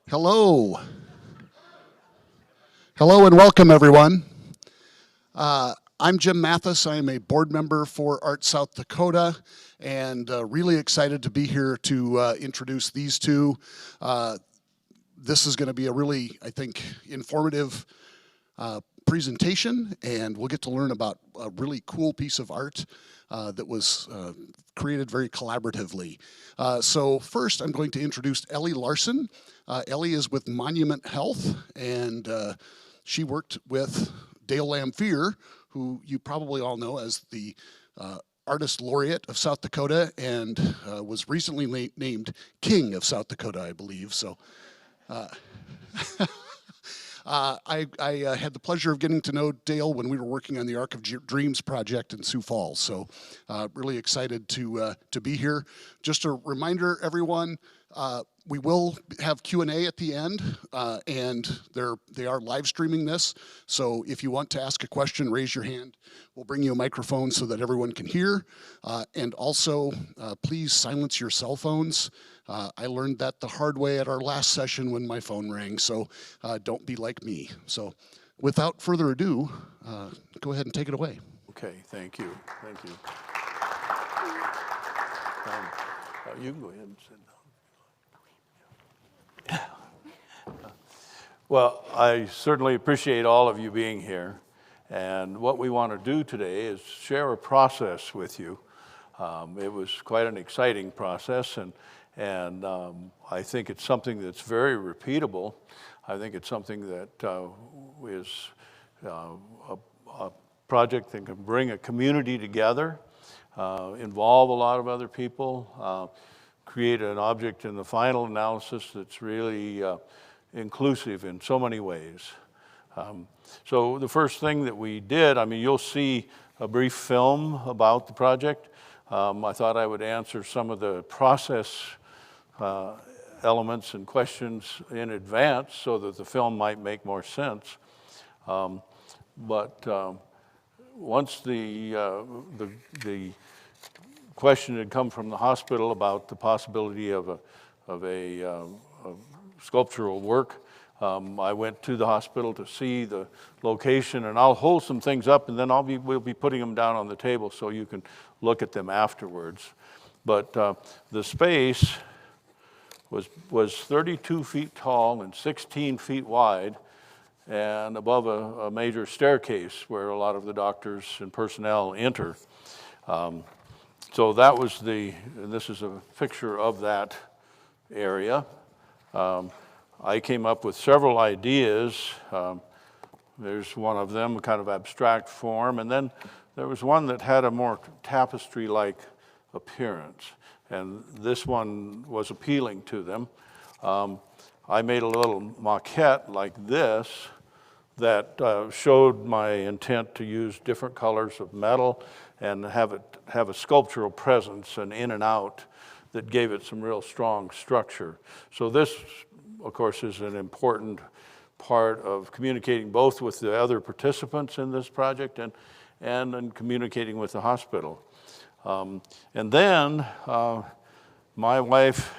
Hello. Hello and welcome, everyone. I'm Jim Mathis. I am a board member for Art South Dakota and really excited to be here to introduce these two. This is going to be a really, I think, informative presentation, and we'll get to learn about a really cool piece of art that was created very collaboratively. So first, I'm going to introduce Ellie Larson. Ellie is with Monument Health, and she worked with Dale Lamphere, who you probably all know as the Artist Laureate of South Dakota, and was recently named King of South Dakota, I believe. So. I had the pleasure of getting to know Dale when we were working on the Arc of Dreams project in Sioux Falls. So really excited to be here. Just a reminder, everyone, we will have Q&A at the end, and they are live streaming this. So if you want to ask a question, raise your hand. We'll bring you a microphone so that everyone can hear. And also, please silence your cell phones. I learned that the hard way at our last session when my phone rang, so don't be like me. So without further ado, go ahead and take it away. Okay, thank you. Thank you. You can go ahead and sit down. Well, I certainly appreciate all of you being here. And what we want to do today is share a process with you. It was quite an exciting process, and I think it's something that's very repeatable. I think it's something that is a project that can bring a community together, involve a lot of other people, create an object in the final analysis that's really inclusive in so many ways. So the first thing that we did, you'll see a brief film about the project. I thought I would answer some of the process elements and questions in advance so that the film might make more sense. But once the question had come from the hospital about the possibility of a sculptural work, I went to the hospital to see the location, and I'll hold some things up, and then we'll be putting them down on the table so you can look at them afterwards. But the space was 32 feet tall and 16 feet wide, and above a major staircase where a lot of the doctors and personnel enter. So that was and this is a picture of that area. I came up with several ideas. There's one of them, a kind of abstract form, and then there was one that had a more tapestry-like appearance, and this one was appealing to them. I made a little maquette like this that showed my intent to use different colors of metal and have a sculptural presence and in and out that gave it some real strong structure. So this, of course, is an important part of communicating both with the other participants in this project and in communicating with the hospital. And then my wife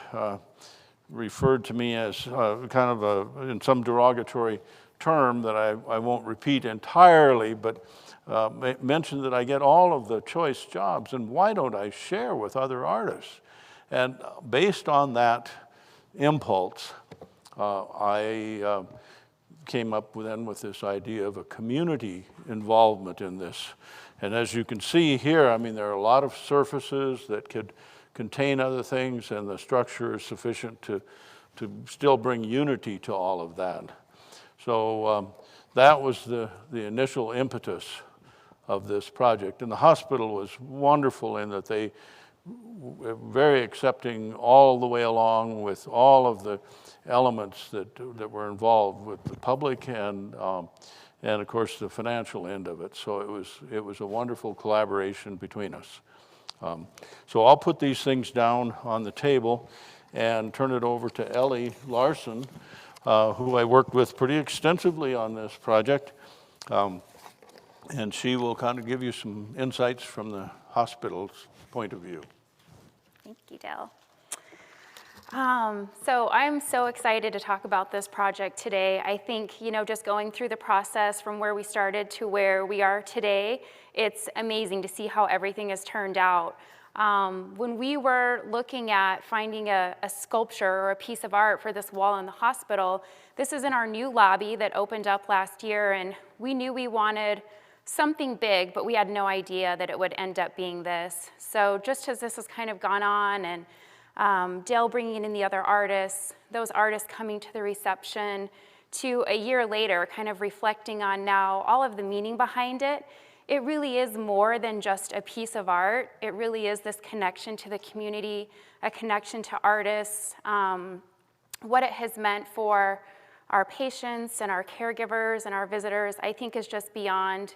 referred to me as kind of in some derogatory term that I won't repeat entirely, but mentioned that I get all of the choice jobs, and why don't I share with other artists? And based on that impulse, I came up with this idea of a community involvement in this. And as you can see here, there are a lot of surfaces that could contain other things, and the structure is sufficient to still bring unity to all of that. So that was the initial impetus of this project. And the hospital was wonderful in that they were very accepting all the way along with all of the elements that were involved with the public and of course the financial end of it. So it was a wonderful collaboration between us. So I'll put these things down on the table and turn it over to Ellie Larson, who I worked with pretty extensively on this project. And she will kind of give you some insights from the hospital's point of view. Thank you, Dale. So I'm so excited to talk about this project today. I think, just going through the process from where we started to where we are today, it's amazing to see how everything has turned out. When we were looking at finding a sculpture or a piece of art for this wall in the hospital, this is in our new lobby that opened up last year, and we knew we wanted something big, but we had no idea that it would end up being this. So just as this has kind of gone on, and Dale bringing in the other artists, those artists coming to the reception, to a year later kind of reflecting on now all of the meaning behind it, it really is more than just a piece of art. It really is this connection to the community, a connection to artists, what it has meant for our patients and our caregivers and our visitors, I think is just beyond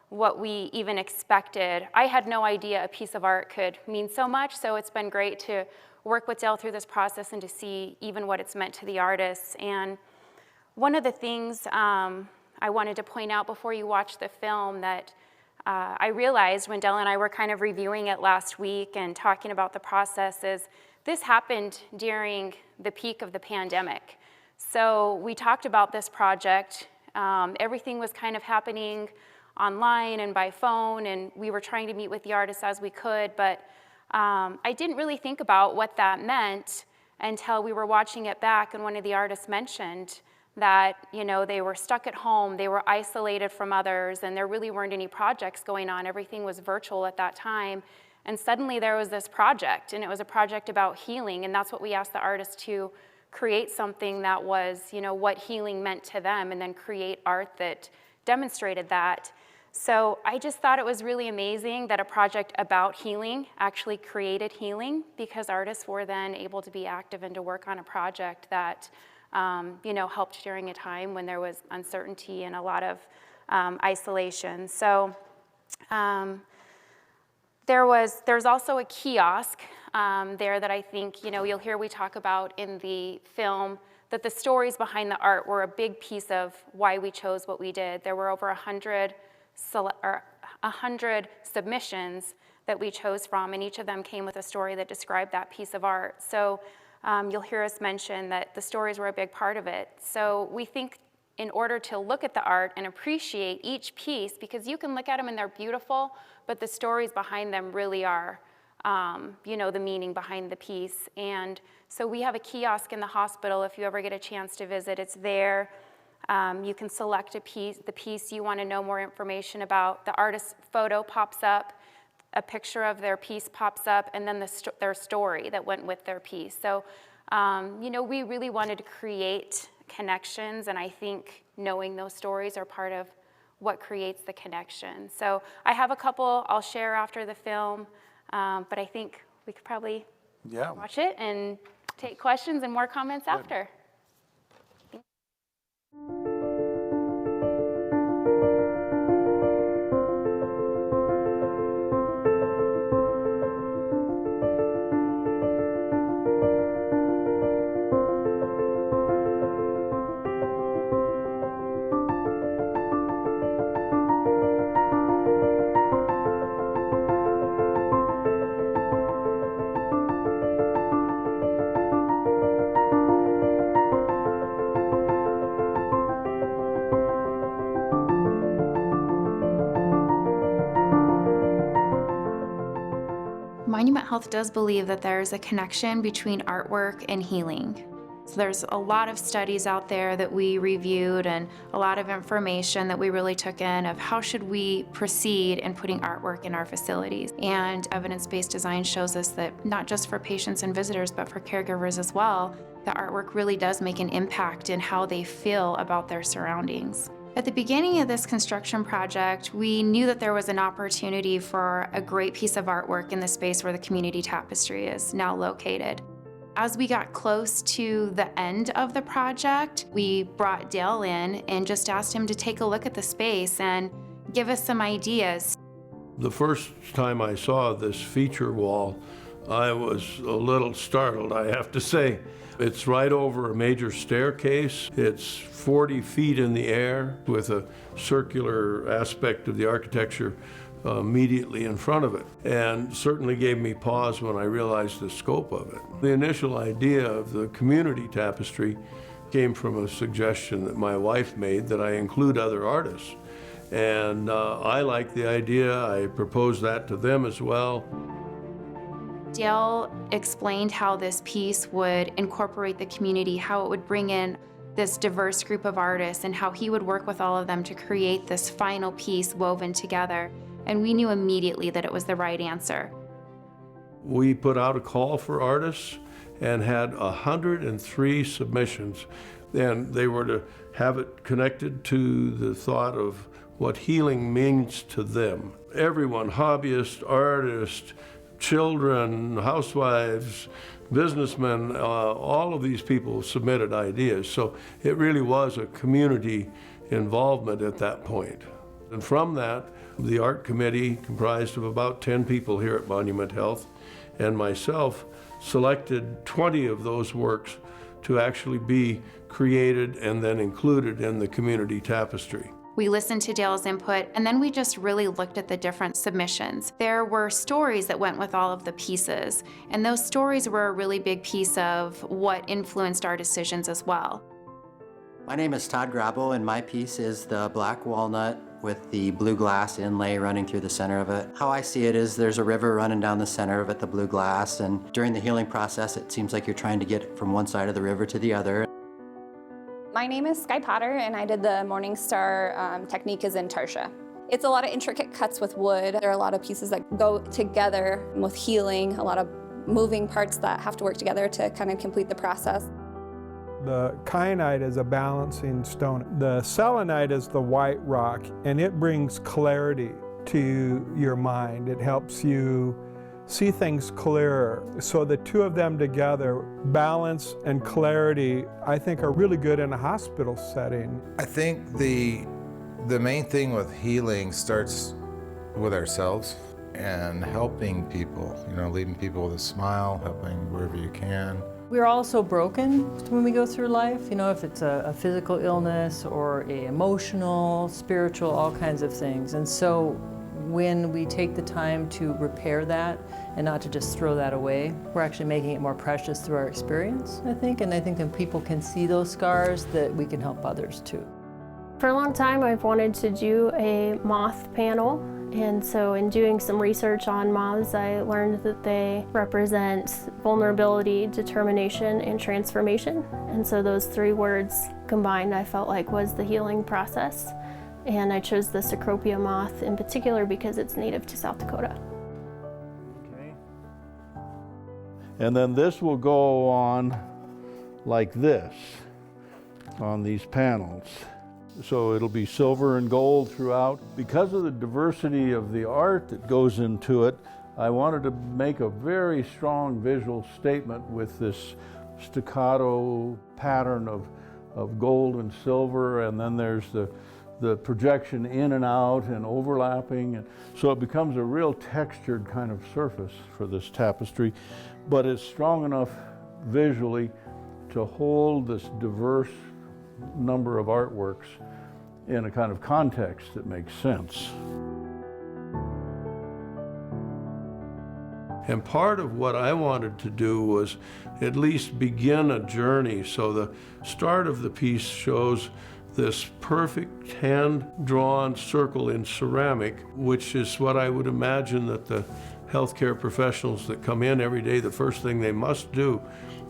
what we even expected. I had no idea a piece of art could mean so much, so it's been great to work with Dale through this process and to see even what it's meant to the artists. And one of the things I wanted to point out before you watch the film that I realized when Dale and I were kind of reviewing it last week and talking about the process is this happened during the peak of the pandemic. So we talked about this project. Everything was kind of happening online and by phone, and we were trying to meet with the artists as we could, but I didn't really think about what that meant until we were watching it back, and one of the artists mentioned that they were stuck at home, they were isolated from others, and there really weren't any projects going on. Everything was virtual at that time, and suddenly there was this project, and it was a project about healing, and that's what we asked the artists to create, something that was what healing meant to them, and then create art that demonstrated that. So I just thought it was really amazing that a project about healing actually created healing, because artists were then able to be active and to work on a project that helped during a time when there was uncertainty and a lot of isolation. So there's also a kiosk there that I think you'll hear we talk about in the film, that the stories behind the art were a big piece of why we chose what we did. There were over 100 submissions that we chose from, and each of them came with a story that described that piece of art. So you'll hear us mention that the stories were a big part of it. So we think in order to look at the art and appreciate each piece, because you can look at them and they're beautiful, but the stories behind them really are the meaning behind the piece. And so we have a kiosk in the hospital. If you ever get a chance to visit, it's there. You can select the piece you want to know more information about. The artist's photo pops up, a picture of their piece pops up, and then their story that went with their piece. So, we really wanted to create connections, and I think knowing those stories are part of what creates the connection. So I have a couple I'll share after the film, but I think we could probably watch it and take questions and more comments after. Monument Health does believe that there's a connection between artwork and healing. So there's a lot of studies out there that we reviewed and a lot of information that we really took in of how should we proceed in putting artwork in our facilities. And evidence-based design shows us that not just for patients and visitors, but for caregivers as well, the artwork really does make an impact in how they feel about their surroundings. At the beginning of this construction project, we knew that there was an opportunity for a great piece of artwork in the space where the community tapestry is now located. As we got close to the end of the project, we brought Dale in and just asked him to take a look at the space and give us some ideas. The first time I saw this feature wall, I was a little startled, I have to say. It's right over a major staircase. It's 40 feet in the air with a circular aspect of the architecture immediately in front of it, and certainly gave me pause when I realized the scope of it. The initial idea of the community tapestry came from a suggestion that my wife made that I include other artists. And I liked the idea. I proposed that to them as well. Dale explained how this piece would incorporate the community, how it would bring in this diverse group of artists, and how he would work with all of them to create this final piece woven together. And we knew immediately that it was the right answer. We put out a call for artists and had 103 submissions, and they were to have it connected to the thought of what healing means to them. Everyone, hobbyists, artists, children, housewives, businessmen, all of these people submitted ideas. So it really was a community involvement at that point. And from that, the art committee, comprised of about 10 people here at Monument Health, and myself, selected 20 of those works to actually be created and then included in the community tapestry. We listened to Dale's input, and then we just really looked at the different submissions. There were stories that went with all of the pieces, and those stories were a really big piece of what influenced our decisions as well. My name is Todd Grabo, and my piece is the black walnut with the blue glass inlay running through the center of it. How I see it is there's a river running down the center of it, the blue glass, and during the healing process, it seems like you're trying to get it from one side of the river to the other. My name is Sky Potter, and I did the Morningstar technique is in Tarsha. It's a lot of intricate cuts with wood. There are a lot of pieces that go together with healing, a lot of moving parts that have to work together to kind of complete the process. The kyanite is a balancing stone. The selenite is the white rock, and it brings clarity to your mind. It helps you see things clearer. So the two of them together, balance and clarity, I think are really good in a hospital setting. I think the main thing with healing starts with ourselves and helping people, leaving people with a smile, helping wherever you can. We're all so broken when we go through life, if it's a physical illness or a emotional, spiritual, all kinds of things. And so when we take the time to repair that and not to just throw that away, we're actually making it more precious through our experience, I think. And I think that people can see those scars, that we can help others too. For a long time, I've wanted to do a moth panel. And so in doing some research on moths, I learned that they represent vulnerability, determination, and transformation. And so those three words combined, I felt like was the healing process. And I chose the Cecropia moth in particular because it's native to South Dakota. Okay. And then this will go on like this on these panels. So it'll be silver and gold throughout. Because of the diversity of the art that goes into it, I wanted to make a very strong visual statement with this staccato pattern of gold and silver, and then there's the projection in and out and overlapping. And so it becomes a real textured kind of surface for this tapestry, but it's strong enough visually to hold this diverse number of artworks in a kind of context that makes sense. And part of what I wanted to do was at least begin a journey. So the start of the piece shows this perfect hand-drawn circle in ceramic, which is what I would imagine that the healthcare professionals that come in every day, the first thing they must do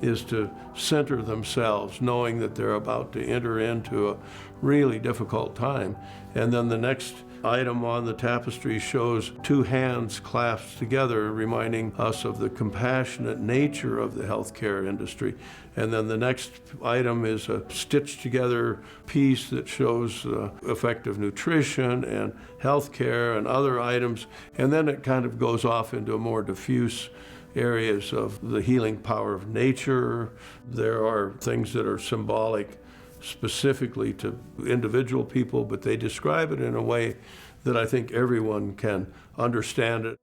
is to center themselves, knowing that they're about to enter into a really difficult time. And then the next item on the tapestry shows two hands clasped together, reminding us of the compassionate nature of the healthcare industry. And then the next item is a stitched together piece that shows effective nutrition and healthcare and other items. And then it kind of goes off into a more diffuse areas of the healing power of nature. There are things that are symbolic specifically to individual people, but they describe it in a way that I think everyone can understand it.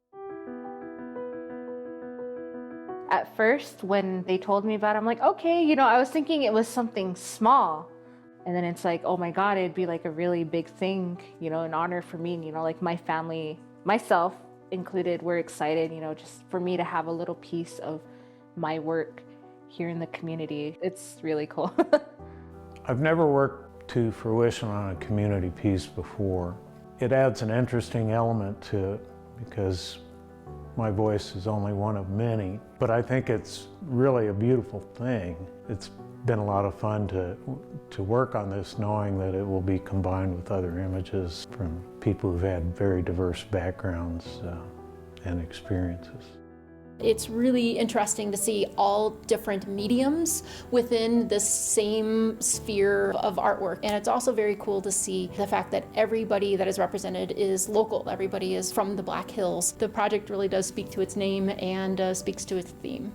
At first, when they told me about it, I'm like, okay, I was thinking it was something small. And then it's like, oh my God, it'd be like a really big thing, an honor for me. Like my family myself included, we're excited, just for me to have a little piece of my work here in the community. It's really cool. I've never worked to fruition on a community piece before. It adds an interesting element to it because my voice is only one of many, but I think it's really a beautiful thing. It's been a lot of fun to work on this, knowing that it will be combined with other images from people who've had very diverse backgrounds and experiences. It's really interesting to see all different mediums within the same sphere of artwork. And it's also very cool to see the fact that everybody that is represented is local. Everybody is from the Black Hills. The project really does speak to its name and speaks to its theme.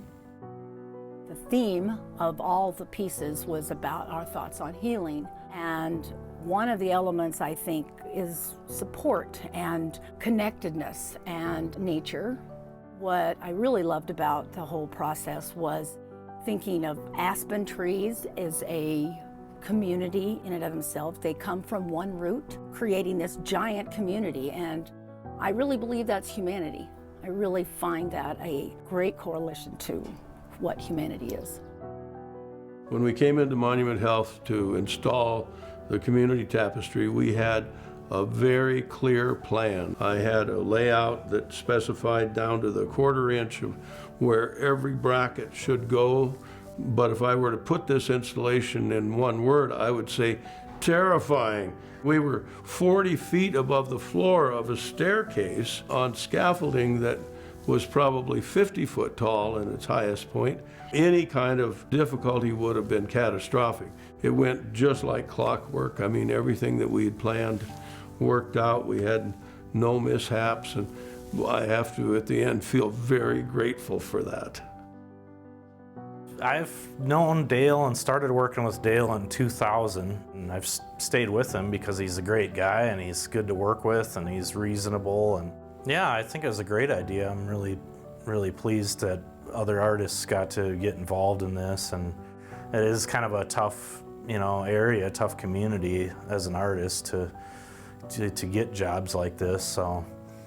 The theme of all the pieces was about our thoughts on healing. And one of the elements, I think, is support and connectedness and nature. What I really loved about the whole process was thinking of aspen trees as a community in and of themselves. They come from one root, creating this giant community, and I really believe that's humanity. I really find that a great correlation to what humanity is. When we came into Monument Health to install the community tapestry, we had a very clear plan. I had a layout that specified down to the 1/4 inch of where every bracket should go. But if I were to put this installation in one word, I would say terrifying. We were 40 feet above the floor of a staircase on scaffolding that was probably 50 foot tall in its highest point. Any kind of difficulty would have been catastrophic. It went just like clockwork. I mean, everything that we had planned worked out. We had no mishaps, and I have to, at the end, feel very grateful for that. I've known Dale and started working with Dale in 2000, and I've stayed with him because he's a great guy and he's good to work with and he's reasonable. And yeah, I think it was a great idea. I'm really pleased that other artists got to get involved in this, and it is kind of a tough, area, tough community as an artist to get jobs like this. So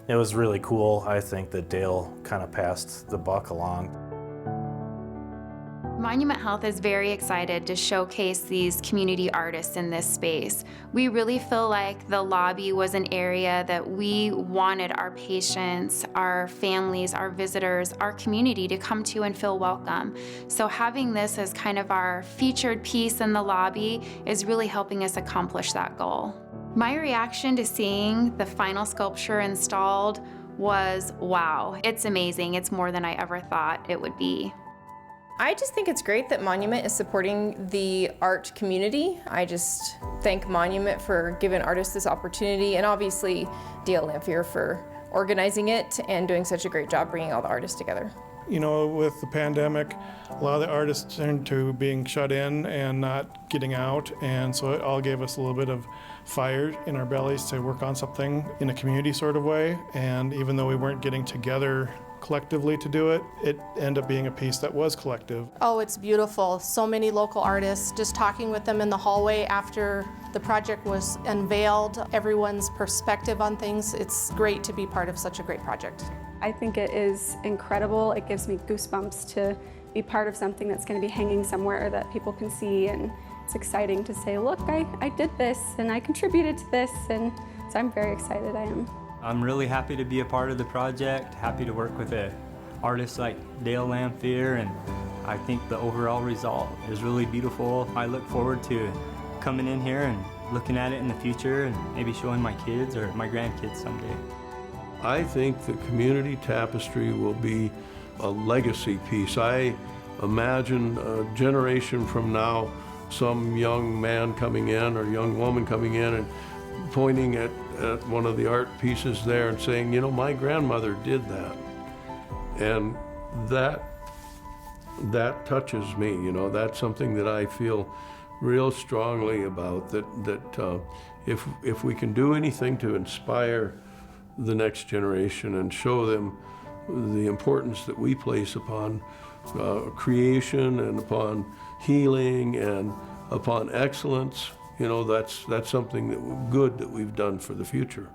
it was really cool, I think, that Dale kind of passed the buck along. Monument Health is very excited to showcase these community artists in this space. We really feel like the lobby was an area that we wanted our patients, our families, our visitors, our community to come to and feel welcome. So having this as kind of our featured piece in the lobby is really helping us accomplish that goal. My reaction to seeing the final sculpture installed was, wow, it's amazing. It's more than I ever thought it would be. I just think it's great that Monument is supporting the art community. I just thank Monument for giving artists this opportunity, and obviously Dale Lamphere for organizing it and doing such a great job bringing all the artists together. With the pandemic, a lot of the artists turned to being shut in and not getting out, and so it all gave us a little bit of fire in our bellies to work on something in a community sort of way. And even though we weren't getting together collectively to do it, it ended up being a piece that was collective. Oh, it's beautiful. So many local artists, just talking with them in the hallway after the project was unveiled, everyone's perspective on things. It's great to be part of such a great project. I think it is incredible. It gives me goosebumps to be part of something that's going to be hanging somewhere that people can see, and it's exciting to say, look, I did this and I contributed to this, and so I'm very excited. I am. I'm really happy to be a part of the project, happy to work with an artist like Dale Lamphere, and I think the overall result is really beautiful. I look forward to coming in here and looking at it in the future and maybe showing my kids or my grandkids someday. I think the community tapestry will be a legacy piece. I imagine a generation from now, some young man coming in or young woman coming in and pointing at one of the art pieces there and saying, my grandmother did that. And that touches me, that's something that I feel real strongly about, that if we can do anything to inspire the next generation and show them the importance that we place upon creation and upon healing and upon excellence, that's something good that we've done for the future.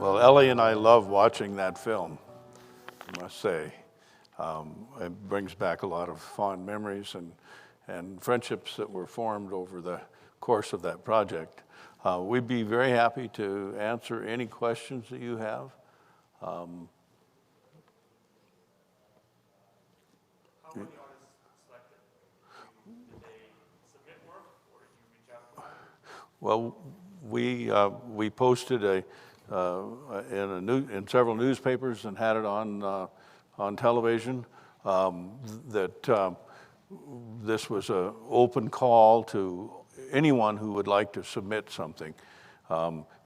Well, Ellie and I love watching that film, I must say. It brings back a lot of fond memories and friendships that were formed over the course of that project. We'd be very happy to answer any questions that you have. How many artists selected? Did they submit work, or did you reach out to them? Well, we posted in several newspapers and had it on television that this was an open call to anyone who would like to submit something.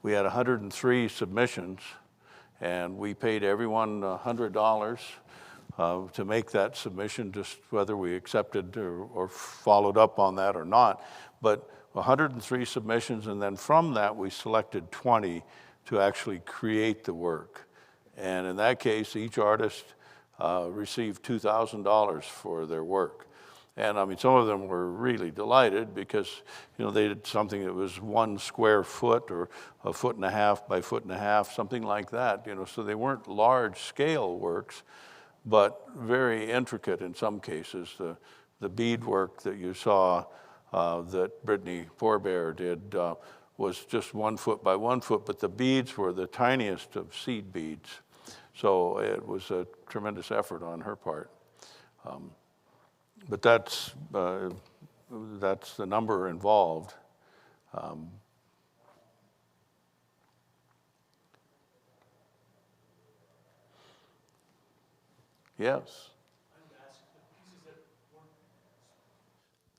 We had 103 submissions, and we paid everyone $100 to make that submission, just whether we accepted or followed up on that or not. But 103 submissions, and then from that we selected 20 to actually create the work. And in that case, each artist received $2,000 for their work. And I mean, some of them were really delighted because, you know, they did something that was 1 square foot or 1.5 foot by 1.5 foot, something like that, you know. So they weren't large scale works, but very intricate in some cases. The beadwork that you saw that Brittany Forebear did was just 1 foot by 1 foot, but the beads were the tiniest of seed beads. So it was a tremendous effort on her part. But that's the number involved. Yes.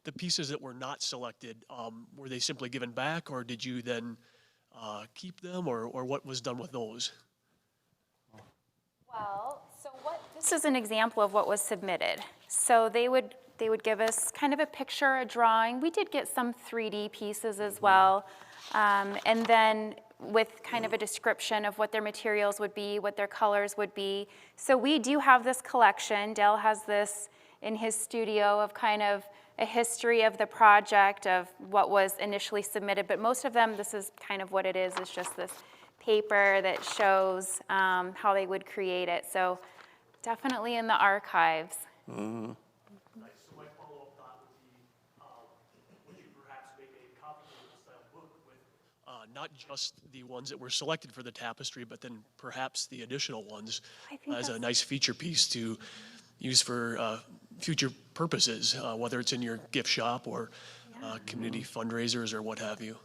The pieces that were not selected, were they simply given back, or did you then keep them, or what was done with those? Well, this is an example of what was submitted. So they would give us kind of a picture, a drawing. We did get some 3D pieces as well, and then with kind of a description of what their materials would be, what their colors would be. So we do have this collection. Dale has this in his studio of kind of a history of the project, of what was initially submitted, but most of them, this is kind of what it is just this paper that shows how they would create it. So definitely in the archives. Mm-hmm. Nice. So my follow-up thought would be, would you perhaps make a copy style book with not just the ones that were selected for the tapestry, but then perhaps the additional ones as a nice feature piece to use for future purposes, whether it's in your gift shop or community fundraisers or what have you?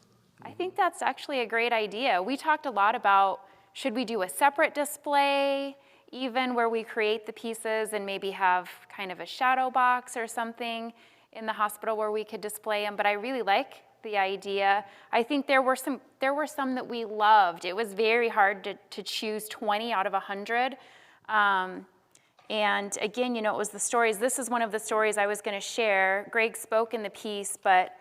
I think that's actually a great idea. We talked a lot about, should we do a separate display, even where we create the pieces and maybe have kind of a shadow box or something in the hospital where we could display them, but I really like the idea. I think there were some that we loved. It was very hard to choose 20 out of 100. And again, you know, it was the stories. This is one of the stories I was going to share. Greg spoke in the piece, but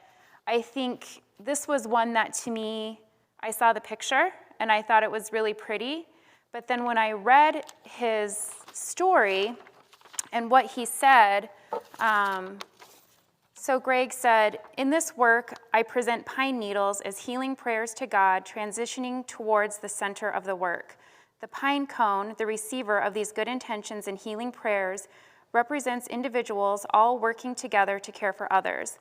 I think this was one that, to me, I saw the picture and I thought it was really pretty. But then when I read his story and what he said, so Greg said, in this work, I present pine needles as healing prayers to God, transitioning towards the center of the work. The pine cone, the receiver of these good intentions and healing prayers, represents individuals all working together to care for others.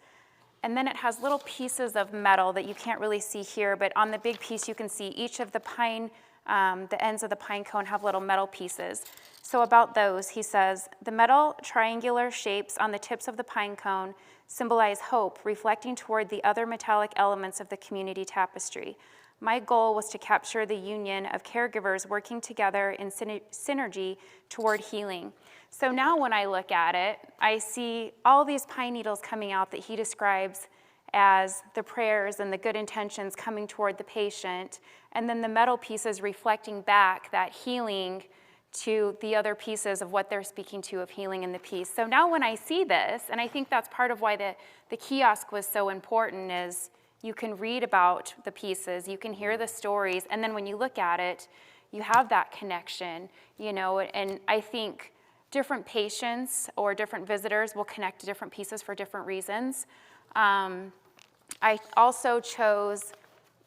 And then it has little pieces of metal that you can't really see here, but on the big piece you can see each of the pine, the ends of the pine cone have little metal pieces. So about those, he says, the metal triangular shapes on the tips of the pine cone symbolize hope, reflecting toward the other metallic elements of the community tapestry. My goal was to capture the union of caregivers working together in synergy toward healing. So now when I look at it, I see all these pine needles coming out that he describes as the prayers and the good intentions coming toward the patient, and then the metal pieces reflecting back that healing to the other pieces of what they're speaking to of healing in the piece. So now when I see this, and I think that's part of why the kiosk was so important, is you can read about the pieces, you can hear the stories, and then when you look at it, you have that connection, you know, and I think different patients or different visitors will connect to different pieces for different reasons. I also chose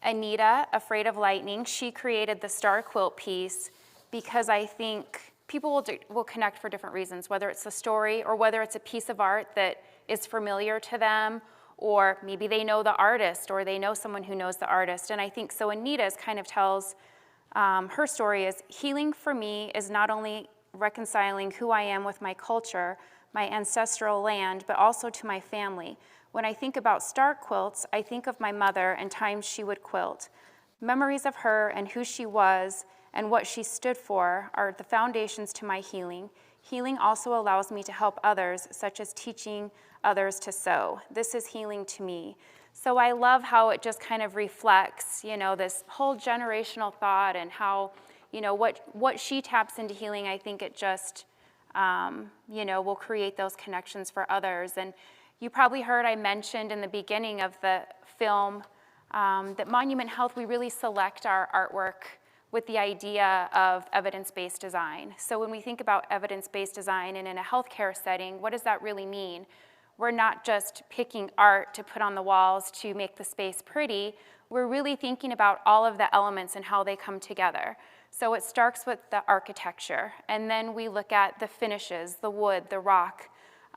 Anita, Afraid of Lightning, she created the Star Quilt piece because I think people will connect for different reasons, whether it's the story or whether it's a piece of art that is familiar to them, or maybe they know the artist or they know someone who knows the artist. And I think so Anita's kind of tells her story is healing for me is not only reconciling who I am with my culture, my ancestral land, but also to my family. When I think about Star Quilts, I think of my mother and times she would quilt. Memories of her and who she was and what she stood for are the foundations to my healing. Healing also allows me to help others, such as teaching others to sew. This is healing to me. So I love how it just kind of reflects, you know, this whole generational thought and how, you know, what she taps into healing, I think it just, you know, will create those connections for others. And you probably heard I mentioned in the beginning of the film that Monument Health, we really select our artwork with the idea of evidence-based design. So when we think about evidence-based design and in a healthcare setting, what does that really mean? We're not just picking art to put on the walls to make the space pretty. We're really thinking about all of the elements and how they come together. So it starts with the architecture, and then we look at the finishes, the wood, the rock,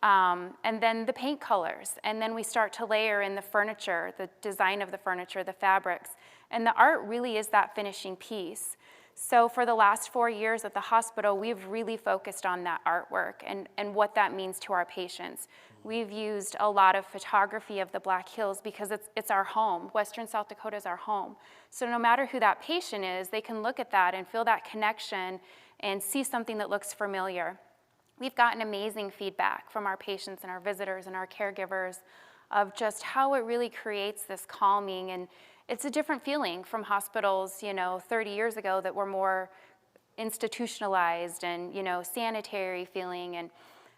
and then the paint colors, and then we start to layer in the furniture, the design of the furniture, the fabrics, and the art really is that finishing piece. So for the last 4 years at the hospital, we've really focused on that artwork and what that means to our patients. We've used a lot of photography of the Black Hills because it's our home. Western South Dakota is our home. So no matter who that patient is, they can look at that and feel that connection and see something that looks familiar. We've gotten amazing feedback from our patients and our visitors and our caregivers of just how it really creates this calming, and it's a different feeling from hospitals, you know, 30 years ago that were more institutionalized and, you know, sanitary feeling. And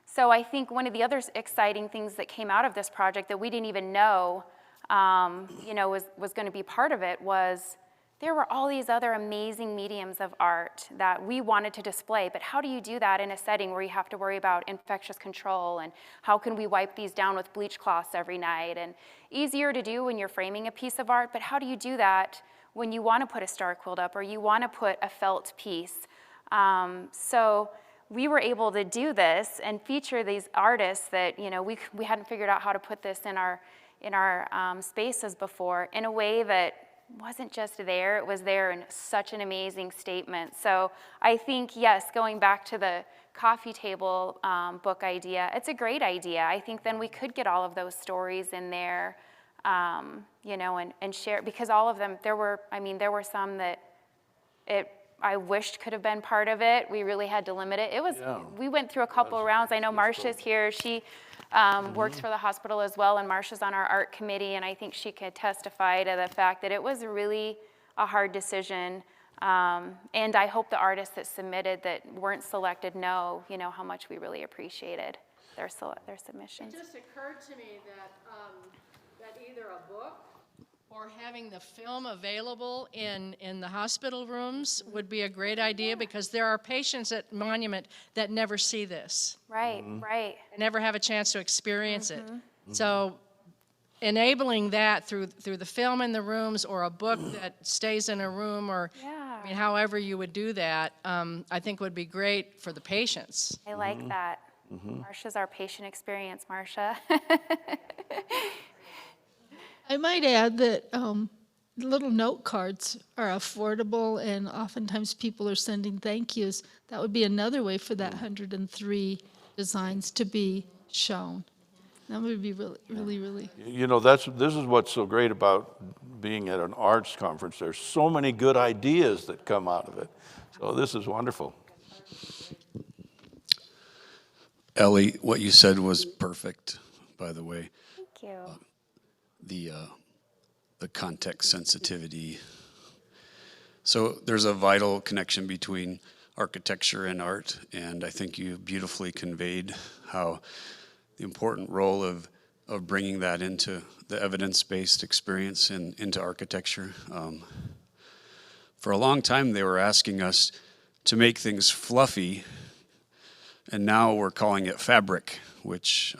so I think one of the other exciting things that came out of this project that we didn't even know, you know, was going to be part of it was there were all these other amazing mediums of art that we wanted to display, but how do you do that in a setting where you have to worry about infectious control and how can we wipe these down with bleach cloths every night? And easier to do when you're framing a piece of art, but how do you do that when you want to put a Star Quilt up or you want to put a felt piece? So we were able to do this and feature these artists that, you know, we hadn't figured out how to put this in our spaces before in a way that wasn't just there, it was there in such an amazing statement. So I think, yes, going back to the coffee table book idea, it's a great idea. I think then we could get all of those stories in there, you know, and share, because all of them, there were some that I wished could have been part of it. We really had to limit it. We went through a couple of rounds. I know Marcia's here. She works for the hospital as well, and Marcia's on our art committee, and I think she could testify to the fact that it was really a hard decision. And I hope the artists that submitted that weren't selected know, you know, how much we really appreciated their submissions. It just occurred to me that that either a book or having the film available in the hospital rooms would be a great idea, because there are patients at Monument that never see this. Right, right. Never have a chance to experience it. So enabling that through the film in the rooms or a book that stays in a room, or I mean, however you would do that, I think would be great for the patients. I like that. Marcia's our patient experience, Marcia. I might add that little note cards are affordable, and oftentimes people are sending thank yous. That would be another way for that 103 designs to be shown. That would be really. You know, this is what's so great about being at an arts conference. There's so many good ideas that come out of it. So this is wonderful. Ellie, what you said was perfect, by the way. Thank you. The context sensitivity. So there's a vital connection between architecture and art, and I think you beautifully conveyed how the important role of bringing that into the evidence-based experience and into architecture. For a long time, they were asking us to make things fluffy, and now we're calling it fabric, which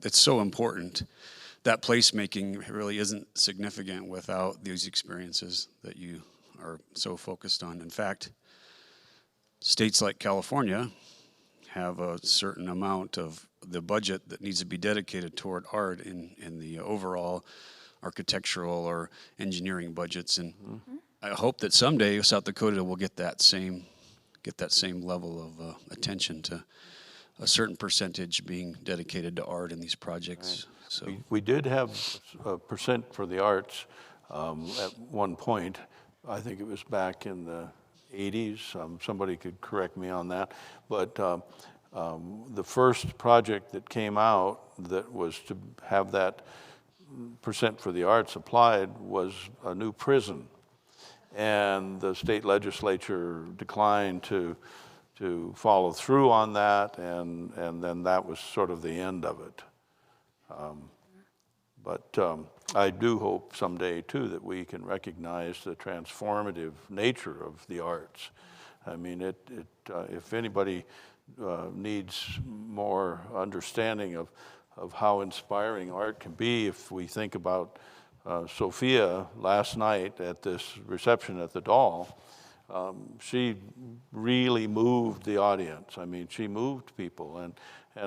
it's so important that placemaking really isn't significant without these experiences that you are so focused on. In fact, states like California have a certain amount of the budget that needs to be dedicated toward art in the overall architectural or engineering budgets. And I hope that someday South Dakota will get that same level of attention, to a certain percentage being dedicated to art in these projects. Right. So we did have a percent for the arts at one point. I think it was back in the 80s. Somebody could correct me on that. But the first project that came out that was to have that percent for the arts applied was a new prison. And the state legislature declined to follow through on that, and then that was sort of the end of it. But I do hope someday, too, that we can recognize the transformative nature of the arts. I mean, if anybody needs more understanding of how inspiring art can be, if we think about Sophia last night at this reception at the Doll, she really moved the audience. I mean, she moved people, and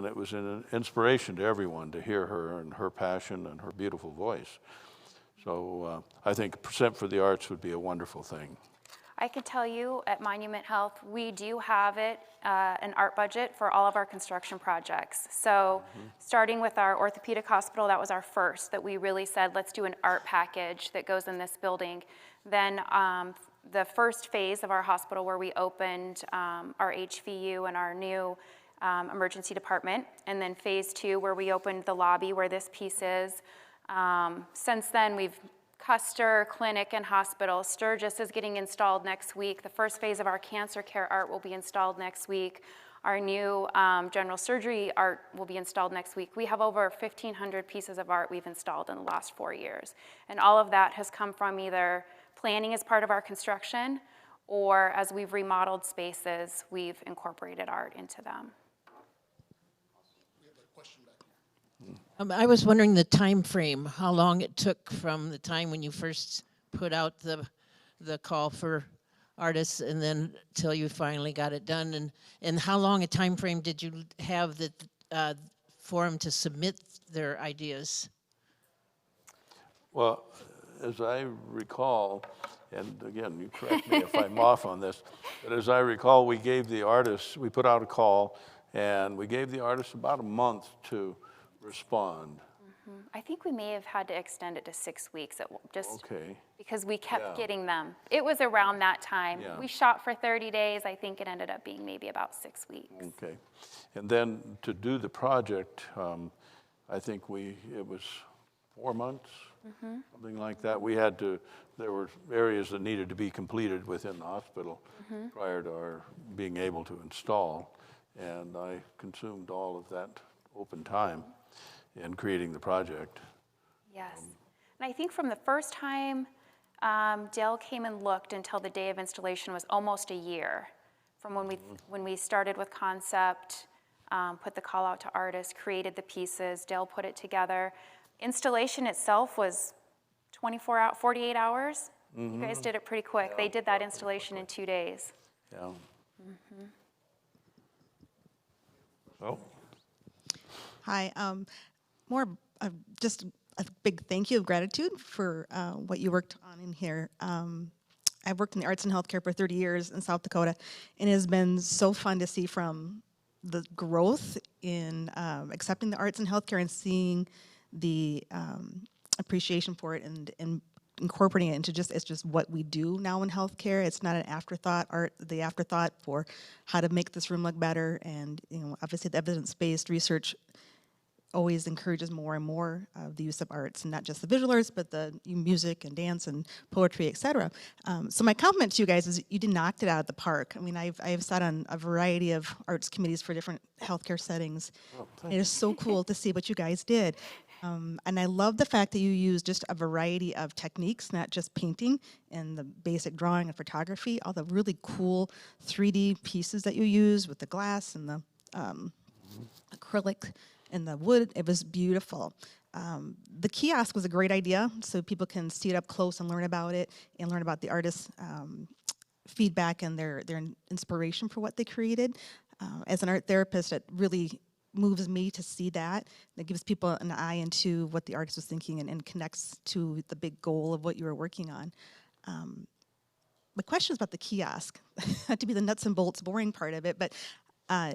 it was an inspiration to everyone to hear her and her passion and her beautiful voice. So I think a percent for the arts would be a wonderful thing. I can tell you at Monument Health, we do have an art budget for all of our construction projects. So starting with our orthopedic hospital, that was our first, that we really said, let's do an art package that goes in this building. Then the first phase of our hospital, where we opened our HVU and our new emergency department, and then phase 2, where we opened the lobby where this piece is. Since then, we've Custer Clinic and Hospital. Sturgis is getting installed next week. The first phase of our cancer care art will be installed next week. Our new general surgery art will be installed next week. We have over 1,500 pieces of art we've installed in the last 4 years. And all of that has come from either planning as part of our construction, or as we've remodeled spaces, we've incorporated art into them. I was wondering the time frame, how long it took from the time when you first put out the call for artists and then till you finally got it done, and how long a time frame did you have that for them to submit their ideas? Well, as I recall, and again, you correct me if I'm off on this, but as I recall, we put out a call, and we gave the artists about a month to respond. I think we may have had to extend it to 6 weeks, because we kept getting them. It was around that time. We shot for 30 days. I think it ended up being maybe about 6 weeks. Okay. And then to do the project, I think it was 4 months, something like that. There were areas that needed to be completed within the hospital prior to our being able to install, and I consumed all of that open time in creating the project. Yes. And I think from the first time Dale came and looked until the day of installation was almost a year. From when we started with concept, put the call out to artists, created the pieces, Dale put it together. Installation itself was 48 hours. You guys did it pretty quick. They did that installation in 2 days. Yeah. Oh. Hi, just a big thank you of gratitude for what you worked on in here. I've worked in the arts and healthcare for 30 years in South Dakota, and it has been so fun to see from the growth in accepting the arts and healthcare and seeing the appreciation for it and incorporating it into it's just what we do now in healthcare. It's not an afterthought, the afterthought for how to make this room look better. And obviously the evidence-based research always encourages more and more of the use of arts, and not just the visual arts, but the music and dance and poetry, etc. So my compliment to you guys is you knocked it out of the park. I mean, I've sat on a variety of arts committees for different healthcare settings. It is so cool to see what you guys did. And I love the fact that you use just a variety of techniques, not just painting and the basic drawing and photography, all the really cool 3D pieces that you use with the glass and the acrylic. and the wood, it was beautiful. The kiosk was a great idea, so people can see it up close and learn about it, and learn about the artist's feedback and their inspiration for what they created. As an art therapist, it really moves me to see that. It gives people an eye into what the artist was thinking and connects to the big goal of what you were working on. The question is about the kiosk, not to be the nuts and bolts boring part of it, but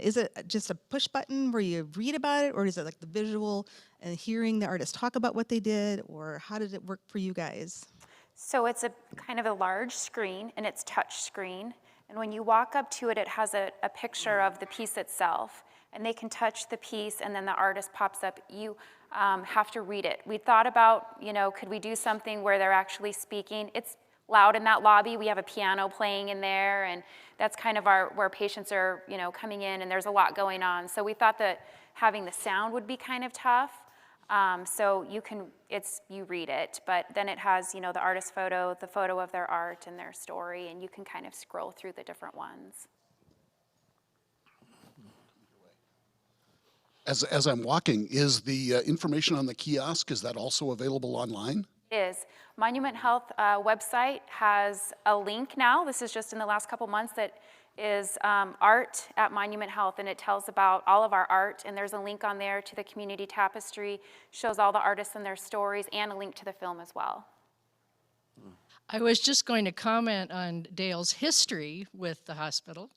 is it just a push button where you read about it, or is it like the visual and hearing the artist talk about what they did, or how did it work for you guys? So it's a kind of a large screen, and it's touch screen. And when you walk up to it, it has a picture of the piece itself. And they can touch the piece, and then the artist pops up. You have to read it. We thought about, could we do something where they're actually speaking? It's loud in that lobby. We have a piano playing in there, and that's kind of where patients are, coming in, and there's a lot going on. So we thought that having the sound would be kind of tough. So you read it, but then it has, the artist photo, the photo of their art and their story, and you can kind of scroll through the different ones. As I'm walking, is the information on the kiosk, is that also available online? It is. Monument Health website has a link now. This is just in the last couple months that is art at Monument Health, and it tells about all of our art, and there's a link on there to the community tapestry, shows all the artists and their stories, and a link to the film as well. I was just going to comment on Dale's history with the hospital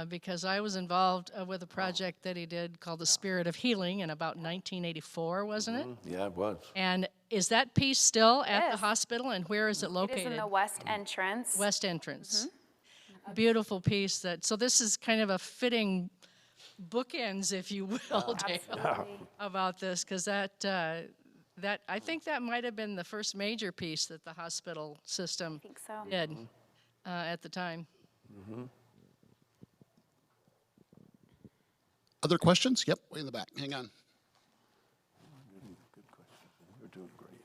because I was involved with a project that he did called The Spirit of Healing in about 1984, wasn't it? Yeah, it was. And is that piece still at the hospital, and where is it located? It is in the west entrance. West entrance. Beautiful piece. So this is kind of a fitting bookends, if you will, Dale, about this, because I think that might have been the first major piece that the hospital system did at the time. Other questions? Yep, way in the back. Hang on. Good question. You're doing great.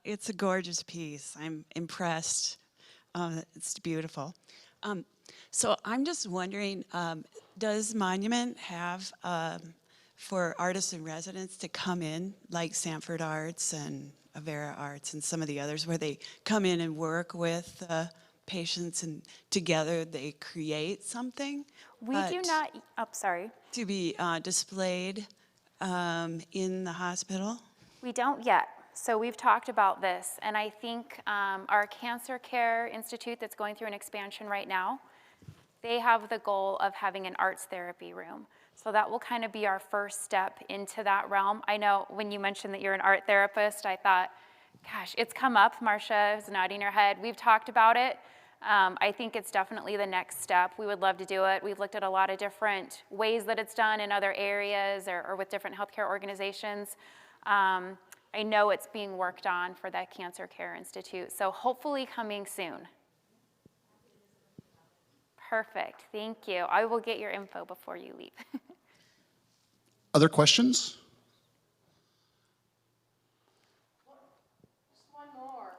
It's a gorgeous piece. I'm impressed. It's beautiful. So I'm just wondering, does Monument have for artists in residence to come in, like Sanford Arts and Avera Arts and some of the others, where they come in and work with patients and together they create something? We do not, sorry. To be displayed in the hospital? We don't yet. So we've talked about this, and I think our Cancer Care Institute that's going through an expansion right now, they have the goal of having an arts therapy room. So that will kind of be our first step into that realm. I know when you mentioned that you're an art therapist, I thought, gosh, it's come up. Marcia is nodding her head. We've talked about it. I think it's definitely the next step. We would love to do it. We've looked at a lot of different ways that it's done in other areas or with different healthcare organizations. I know it's being worked on for that Cancer Care Institute. So hopefully coming soon. Perfect. Thank you. I will get your info before you leave. Other questions? Just one more.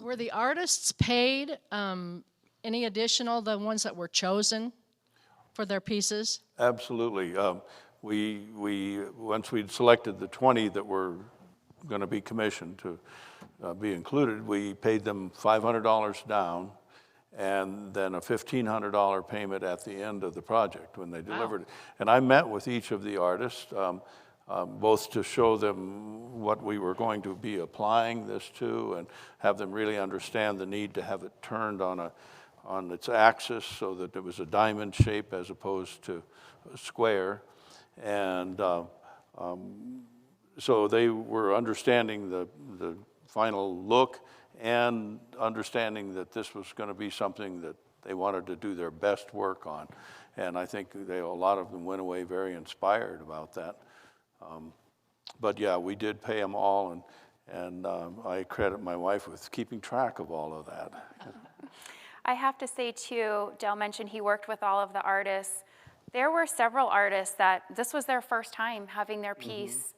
Were the artists paid any additional, the ones that were chosen for their pieces? Absolutely. Once we'd selected the 20 that were going to be commissioned to be included, we paid them $500 down and then a $1,500 payment at the end of the project when they delivered it. And I met with each of the artists, both to show them what we were going to be applying this to and have them really understand the need to have it turned on its axis so that it was a diamond shape as opposed to a square. And so they were understanding the final look and understanding that this was going to be something that they wanted to do their best work on. And I think a lot of them went away very inspired about that. But yeah, we did pay them all, and I credit my wife with keeping track of all of that. I have to say too, Dale mentioned he worked with all of the artists. There were several artists that this was their first time having their piece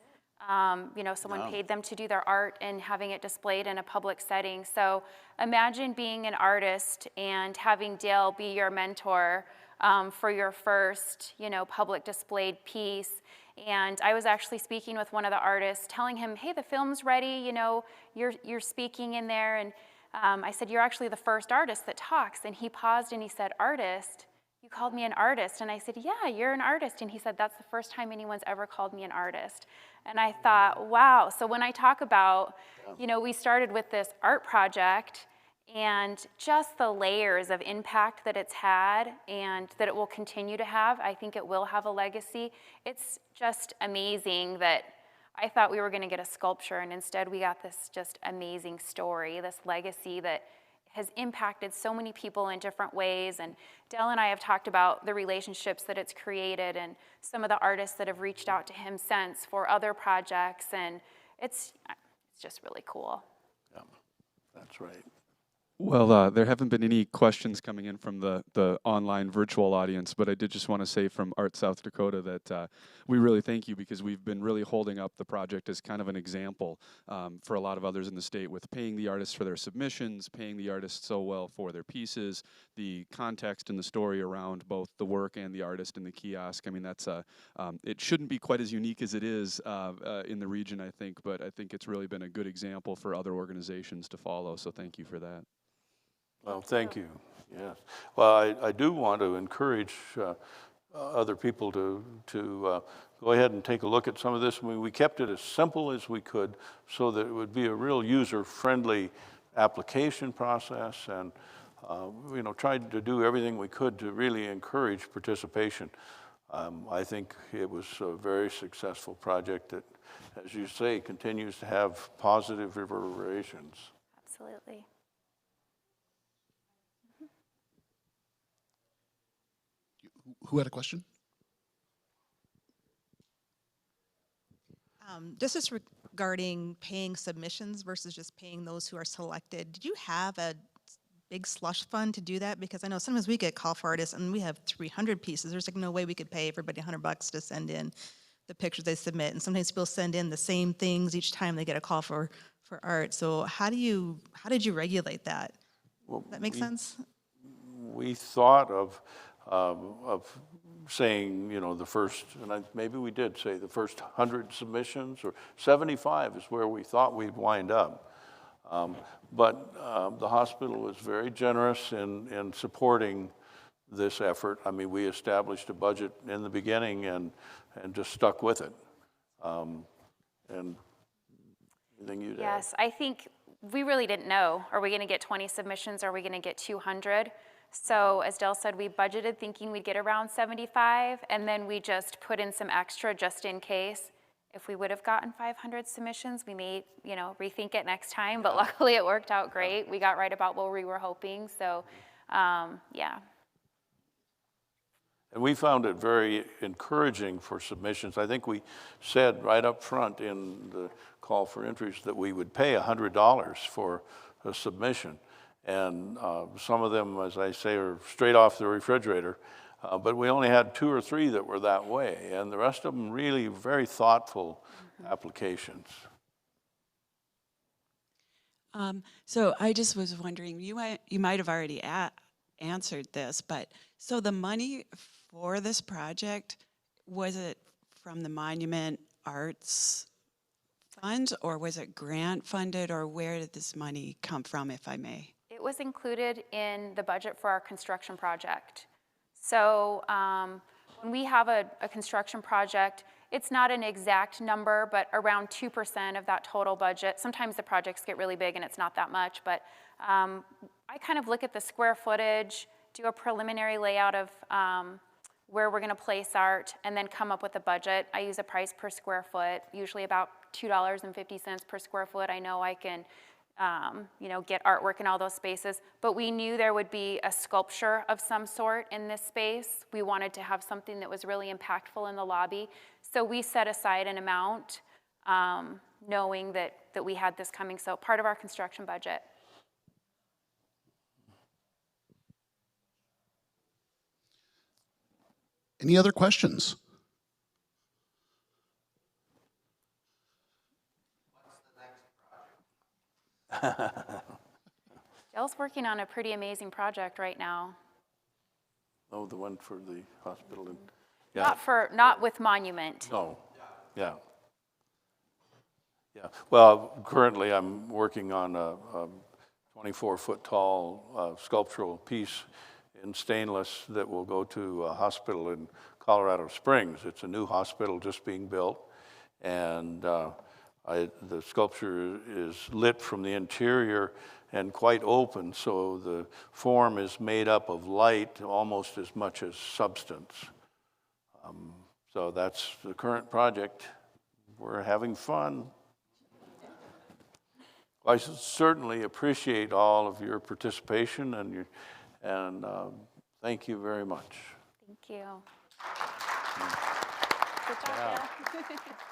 Someone Yeah. paid them to do their art and having it displayed in a public setting. So imagine being an artist and having Dale be your mentor for your first, public displayed piece. And I was actually speaking with one of the artists, telling him, hey, the film's ready, you're speaking in there. And I said, you're actually the first artist that talks. And he paused and he said, artist? You called me an artist. And I said, yeah, you're an artist. And he said, that's the first time anyone's ever called me an artist. And I thought, wow. So when I talk about, we started with this art project and just the layers of impact that it's had and that it will continue to have, I think it will have a legacy. It's just amazing that I thought we were going to get a sculpture, and instead we got this just amazing story, this legacy that has impacted so many people in different ways. And Dale and I have talked about the relationships that it's created and some of the artists that have reached out to him since for other projects, and it's just really cool. Yeah, that's right. Well, there haven't been any questions coming in from the online virtual audience, but I did just want to say from Art South Dakota that we really thank you, because we've been really holding up the project as kind of an example for a lot of others in the state, with paying the artists for their submissions, paying the artists so well for their pieces, the context and the story around both the work and the artist in the kiosk. I mean, that's it shouldn't be quite as unique as it is in the region, I think, but I think it's really been a good example for other organizations to follow, so thank you for that. Well, thank you. Yes. Well, I do want to encourage other people to go ahead and take a look at some of this. I mean, we kept it as simple as we could so that it would be a real user-friendly application process, and tried to do everything we could to really encourage participation. I think it was a very successful project that, as you say, continues to have positive reverberations. Absolutely. Who had a question? This is regarding paying submissions versus just paying those who are selected. Did you have a big slush fund to do that? Because I know sometimes we get call for artists and we have 300 pieces. There's like no way we could pay everybody $100 to send in the pictures they submit. And sometimes people send in the same things each time they get a call for art. So how did you regulate that? Well, Does that make sense? We thought of saying, the first, and maybe we did say the first 100 submissions, or 75 is where we thought we'd wind up. But the hospital was very generous in supporting this effort. I mean, we established a budget in the beginning and just stuck with it. And anything you'd add? Yes, I think we really didn't know. Are we going to get 20 submissions? Are we going to get 200? So as Dale said, we budgeted thinking we'd get around 75, and then we just put in some extra just in case. If we would have gotten 500 submissions, we may, rethink it next time, but luckily it worked out great. We got right about what we were hoping, so yeah. And we found it very encouraging for submissions. I think we said right up front in the call for entries that we would pay $100 for a submission. And some of them, as I say, are straight off the refrigerator. But we only had 2 or 3 that were that way. And the rest of them really very thoughtful applications. So I just was wondering, you might have already answered this, but so the money for this project, was it from the Monument Arts Fund, or was it grant funded, or where did this money come from, if I may? It was included in the budget for our construction project. So when we have a construction project, it's not an exact number, but around 2% of that total budget. Sometimes the projects get really big and it's not that much, but I kind of look at the square footage, do a preliminary layout of where we're gonna place art, and then come up with a budget. I use a price per square foot, usually about $2.50 per square foot. I know I can get artwork in all those spaces, but we knew there would be a sculpture of some sort in this space. We wanted to have something that was really impactful in the lobby. So we set aside an amount knowing that we had this coming, so part of our construction budget. Any other questions? Dale's working on a pretty amazing project right now. Oh, the one for the hospital. Yeah. Not with Monument. No. Yeah. Yeah. Well, currently I'm working on a 24-foot tall sculptural piece in stainless that will go to a hospital in Colorado Springs. It's a new hospital just being built, and the sculpture is lit from the interior and quite open, so the form is made up of light almost as much as substance. So that's the current project. We're having fun. I certainly appreciate all of your participation and thank you very much. Thank you. Good job, Dale.